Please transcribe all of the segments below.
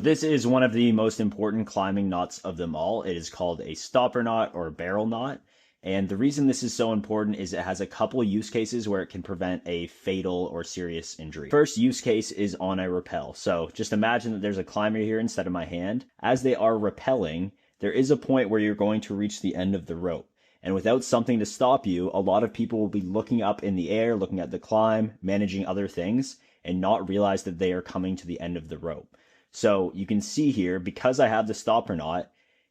This is one of the most important climbing knots of them all. It is called a stopper knot or barrel knot. And the reason this is so important is it has a couple use cases where it can prevent a fatal or serious injury. First use case is on a rappel. So just imagine that there's a climber here instead of my hand. As they are rappelling, there is a point where you're going to reach the end of the rope. And without something to stop you, a lot of people will be looking up in the air, looking at the climb, managing other things, and not realize that they are coming to the end of the rope. So you can see here, because I have the stopper knot,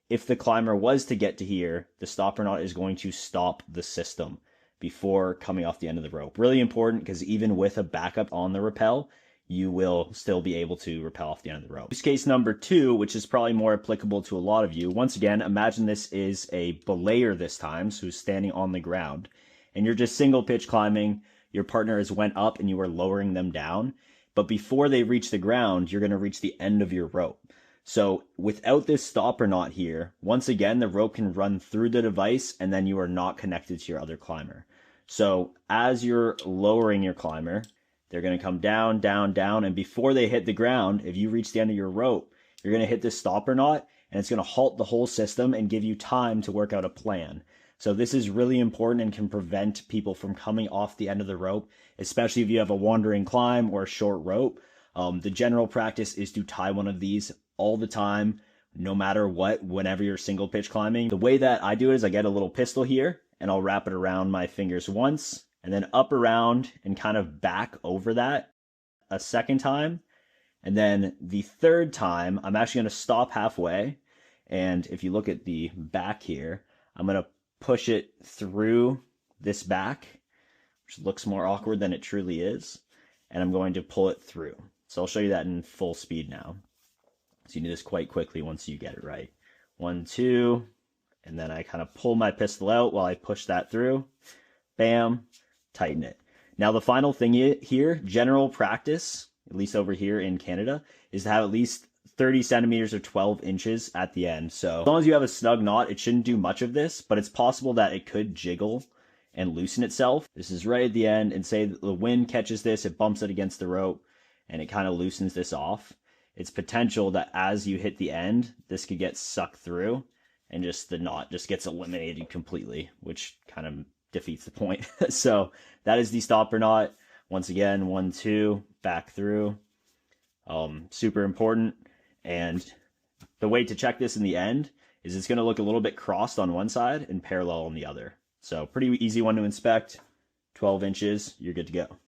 if the climber was to get to here, the stopper knot is going to stop the system before coming off the end of the rope. Really important, because even with a backup on the rappel, you will still be able to rappel off the end of the rope. Use case number 2, which is probably more applicable to a lot of you. Once again, imagine this is a belayer this time, so who's standing on the ground, and you're just single pitch climbing. Your partner has went up and you are lowering them down. But before they reach the ground, you're going to reach the end of your rope. So without this stopper knot here, once again, the rope can run through the device and then you are not connected to your other climber. So as you're lowering your climber, they're going to come down, down, down. And before they hit the ground, if you reach the end of your rope, you're going to hit this stopper knot and it's going to halt the whole system and give you time to work out a plan. So this is really important and can prevent people from coming off the end of the rope, especially if you have a wandering climb or a short rope. The general practice is to tie one of these all the time, no matter what, whenever you're single pitch climbing. The way that I do it is I get a little pistol here and I'll wrap it around my fingers once and then up around and kind of back over that a second time. And then the third time, I'm actually going to stop halfway. And if you look at the back here, I'm going to push it through this back, which looks more awkward than it truly is. And I'm going to pull it through. So I'll show you that in full speed now. So you do this quite quickly once you get it right. 1, 2, and then I kind of pull my pistol out while I push that through. Bam, tighten it. Now the final thing here, general practice, at least over here in Canada, is to have at least 30 centimeters or 12 inches at the end. So as long as you have a snug knot, it shouldn't do much of this, but it's possible that it could jiggle and loosen itself. This is right at the end, and say that the wind catches this, it bumps it against the rope, and it kind of loosens this off. It's potential that as you hit the end, this could get sucked through, and just the knot just gets eliminated completely, which kind of defeats the point. So that is the stopper knot. Once again, 1, 2, back through. Super important. And the way to check this in the end is it's going to look a little bit crossed on one side and parallel on the other. So pretty easy one to inspect. 12 inches, you're good to go.